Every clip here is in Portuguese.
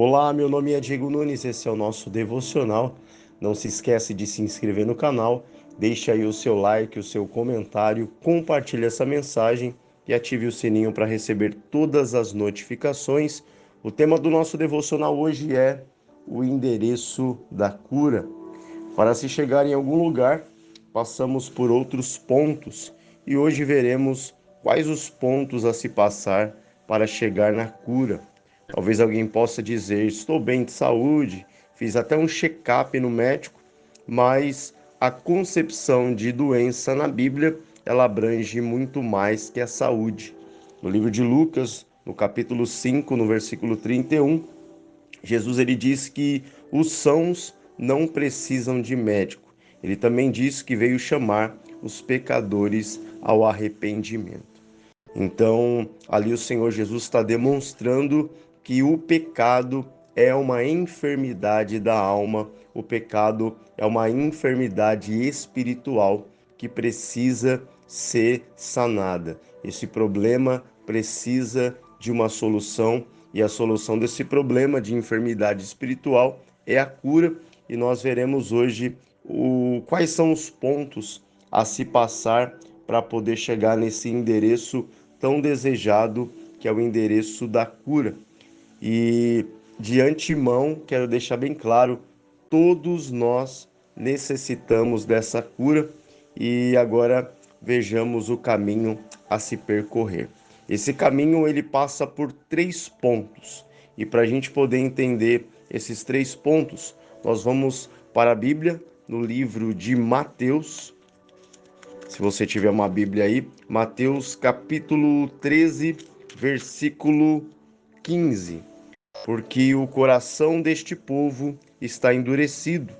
Olá, meu nome é Diego Nunes, esse é o nosso devocional. Não se esquece de se inscrever no canal, deixe aí o seu like, o seu comentário, compartilhe essa mensagem e ative o sininho para receber todas as notificações. O tema do nosso devocional hoje é o endereço da cura. Para se chegar em algum lugar, passamos por outros pontos e hoje veremos quais os pontos a se passar para chegar na cura. Talvez alguém possa dizer: estou bem de saúde, fiz até um check-up no médico, mas a concepção de doença na Bíblia, ela abrange muito mais que a saúde. No livro de Lucas, no capítulo 5, no versículo 31, Jesus ele diz que os sãos não precisam de médico. Ele também diz que veio chamar os pecadores ao arrependimento. Então, ali o Senhor Jesus está demonstrando que o pecado é uma enfermidade da alma, o pecado é uma enfermidade espiritual que precisa ser sanada. Esse problema precisa de uma solução e a solução desse problema de enfermidade espiritual é a cura, e nós veremos hoje quais são os pontos a se passar para poder chegar nesse endereço tão desejado, que é o endereço da cura. E de antemão, quero deixar bem claro, todos nós necessitamos dessa cura e agora vejamos o caminho a se percorrer. Esse caminho ele passa por 3 pontos e para a gente poder entender esses 3 pontos, nós vamos para a Bíblia no livro de Mateus. Se você tiver uma Bíblia aí, Mateus capítulo 13, versículo 15. Porque o coração deste povo está endurecido,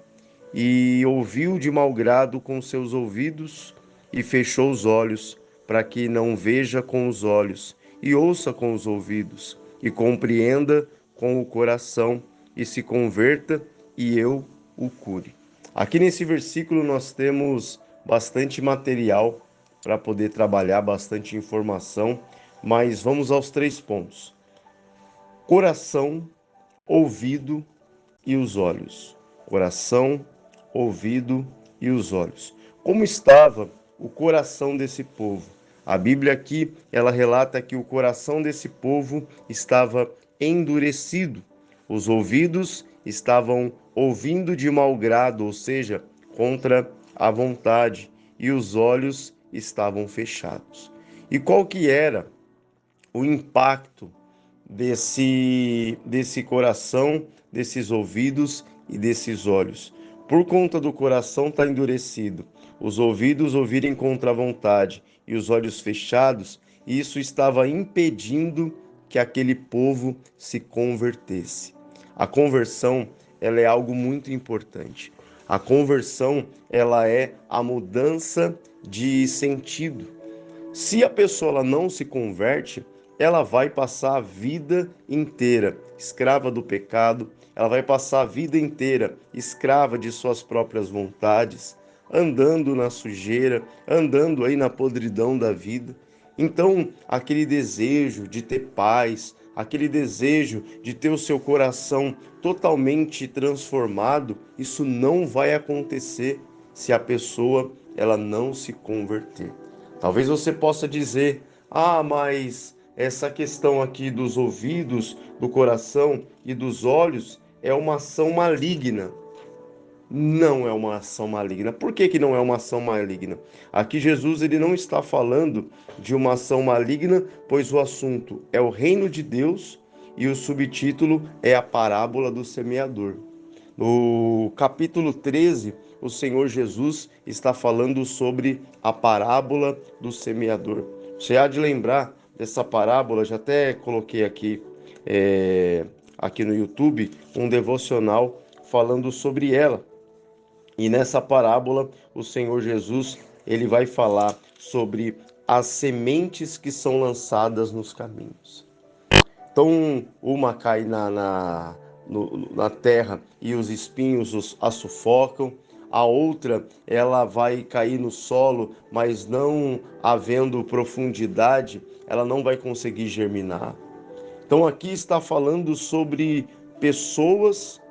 e ouviu de mau grado com seus ouvidos, e fechou os olhos, para que não veja com os olhos, e ouça com os ouvidos, e compreenda com o coração, e se converta, e eu o cure. Aqui nesse versículo nós temos bastante material para poder trabalhar, bastante informação, mas vamos aos 3 pontos: coração, ouvido e os olhos. Coração, ouvido e os olhos. Como estava o coração desse povo? A Bíblia aqui, ela relata que o coração desse povo estava endurecido. Os ouvidos estavam ouvindo de mau grado, ou seja, contra a vontade, e os olhos estavam fechados. E qual que era o impacto desse coração, desses ouvidos e desses olhos? Por conta do coração estar endurecido, os ouvidos ouvirem contra a vontade e os olhos fechados, isso estava impedindo que aquele povo se convertesse. A conversão, ela é algo muito importante. A conversão, ela é a mudança de sentido. Se a pessoa ela não se converte, ela vai passar a vida inteira escrava do pecado, ela vai passar a vida inteira escrava de suas próprias vontades, andando na sujeira, andando aí na podridão da vida. Então, aquele desejo de ter paz, aquele desejo de ter o seu coração totalmente transformado, isso não vai acontecer se a pessoa ela não se converter. Talvez você possa dizer: ah, mas essa questão aqui dos ouvidos, do coração e dos olhos é uma ação maligna. Não é uma ação maligna. Por que que não é uma ação maligna? Aqui Jesus ele não está falando de uma ação maligna, pois o assunto é o reino de Deus e o subtítulo é a parábola do semeador. No capítulo 13, o Senhor Jesus está falando sobre a parábola do semeador. Você há de lembrar dessa parábola, já até coloquei aqui no YouTube, um devocional falando sobre ela. E nessa parábola, o Senhor Jesus, ele vai falar sobre as sementes que são lançadas nos caminhos. Então, uma cai na terra e os espinhos a sufocam. A outra, ela vai cair no solo, mas não havendo profundidade, ela não vai conseguir germinar. Então, aqui está falando sobre pessoas,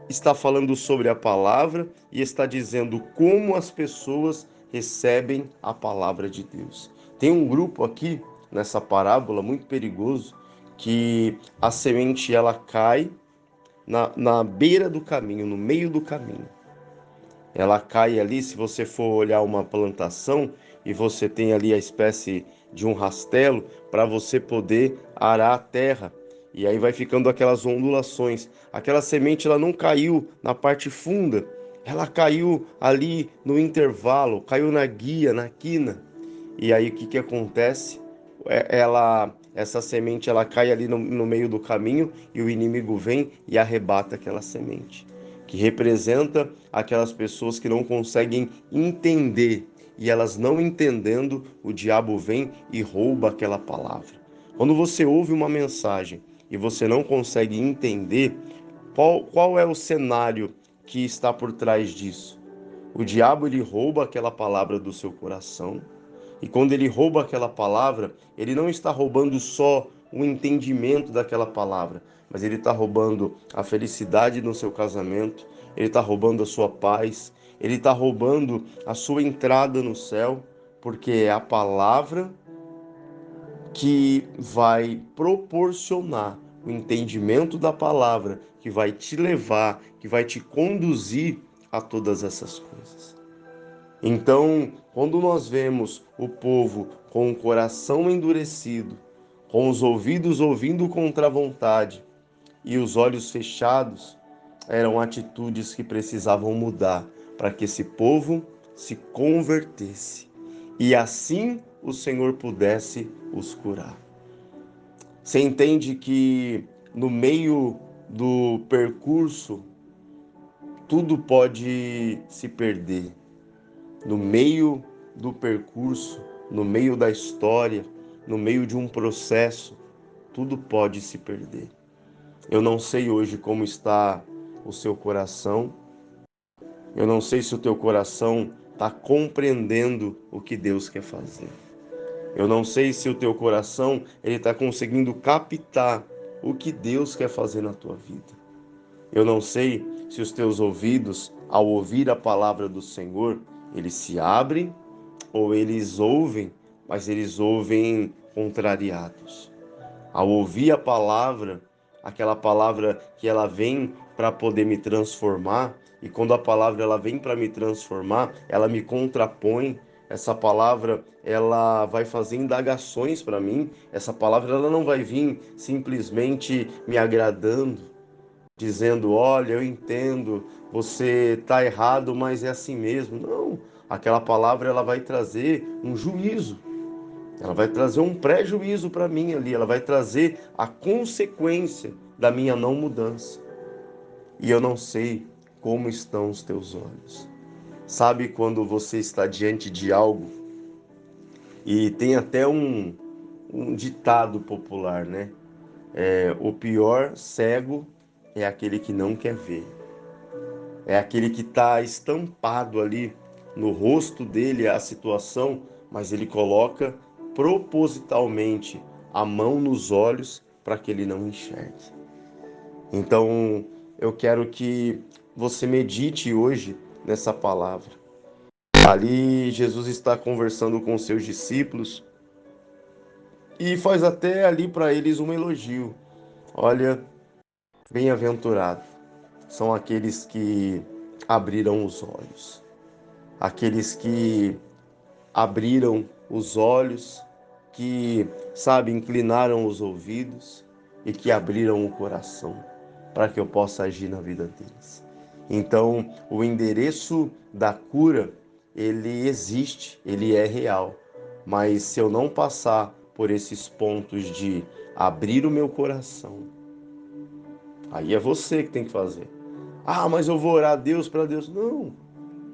está falando sobre a palavra e está dizendo como as pessoas recebem a palavra de Deus. Tem um grupo aqui nessa parábola muito perigoso que a semente ela cai na beira do caminho, no meio do caminho. Ela cai ali, se você for olhar uma plantação e você tem ali a espécie de um rastelo para você poder arar a terra. E aí vai ficando aquelas ondulações. Aquela semente ela não caiu na parte funda, ela caiu ali no intervalo, caiu na guia, na quina. E aí o que que acontece? Essa semente ela cai ali no meio do caminho e o inimigo vem e arrebata aquela semente, que representa aquelas pessoas que não conseguem entender, e elas não entendendo, o diabo vem e rouba aquela palavra. Quando você ouve uma mensagem e você não consegue entender, qual é o cenário que está por trás disso? O diabo ele rouba aquela palavra do seu coração, e quando ele rouba aquela palavra, ele não está roubando só o entendimento daquela palavra, mas ele está roubando a felicidade no seu casamento, ele está roubando a sua paz, ele está roubando a sua entrada no céu, porque é a palavra que vai proporcionar o entendimento da palavra, que vai te levar, que vai te conduzir a todas essas coisas. Então, quando nós vemos o povo com o coração endurecido, com os ouvidos ouvindo contra a vontade e os olhos fechados, eram atitudes que precisavam mudar para que esse povo se convertesse e assim o Senhor pudesse os curar. Você entende que no meio do percurso tudo pode se perder. No meio do percurso, no meio da história, no meio de um processo, tudo pode se perder. Eu não sei hoje como está o seu coração, eu não sei se o teu coração está compreendendo o que Deus quer fazer. Eu não sei se o teu coração ele está conseguindo captar o que Deus quer fazer na tua vida. Eu não sei se os teus ouvidos, ao ouvir a palavra do Senhor, eles se abrem ou eles ouvem, mas eles ouvem contrariados. Ao ouvir a palavra, aquela palavra que ela vem para poder me transformar, e quando a palavra ela vem para me transformar, ela me contrapõe. Essa palavra ela vai fazer indagações para mim. Essa palavra ela não vai vir simplesmente me agradando, dizendo, olha, eu entendo, você está errado, mas é assim mesmo. Não, aquela palavra ela vai trazer um juízo, ela vai trazer um prejuízo para mim ali, ela vai trazer a consequência da minha não mudança. E eu não sei como estão os teus olhos. Sabe quando você está diante de algo, e tem até um ditado popular, né? O pior cego é aquele que não quer ver. É aquele que está estampado ali no rosto dele a situação, mas ele coloca propositalmente a mão nos olhos para que ele não enxergue. Então, eu quero que você medite hoje nessa palavra. Ali, Jesus está conversando com seus discípulos e faz até ali para eles um elogio. Olha, bem-aventurado são aqueles que abriram os olhos, aqueles que abriram os olhos, que, sabe, inclinaram os ouvidos e que abriram o coração para que eu possa agir na vida deles. Então, o endereço da cura, ele existe, ele é real, mas se eu não passar por esses pontos de abrir o meu coração, aí é você que tem que fazer. Ah, mas eu vou orar a Deus para Deus. Não,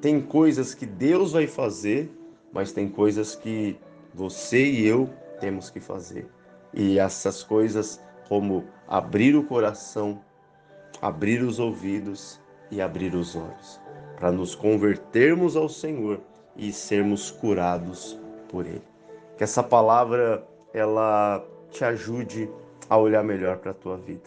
tem coisas que Deus vai fazer, mas tem coisas que você e eu temos que fazer. E essas coisas, como abrir o coração, abrir os ouvidos e abrir os olhos, para nos convertermos ao Senhor e sermos curados por Ele. Que essa palavra ela te ajude a olhar melhor para a tua vida.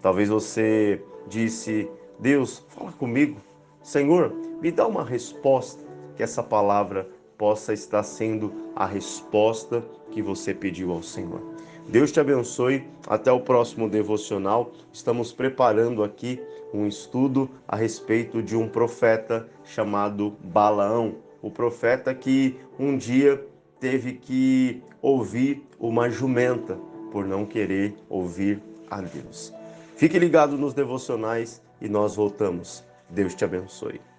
Talvez você disse: Deus, fala comigo. Senhor, me dá uma resposta, que essa palavra possa estar sendo a resposta que você pediu ao Senhor. Deus te abençoe. Até o próximo devocional. Estamos preparando aqui um estudo a respeito de um profeta chamado Balaão. O profeta que um dia teve que ouvir uma jumenta por não querer ouvir a Deus. Fique ligado nos devocionais e nós voltamos. Deus te abençoe.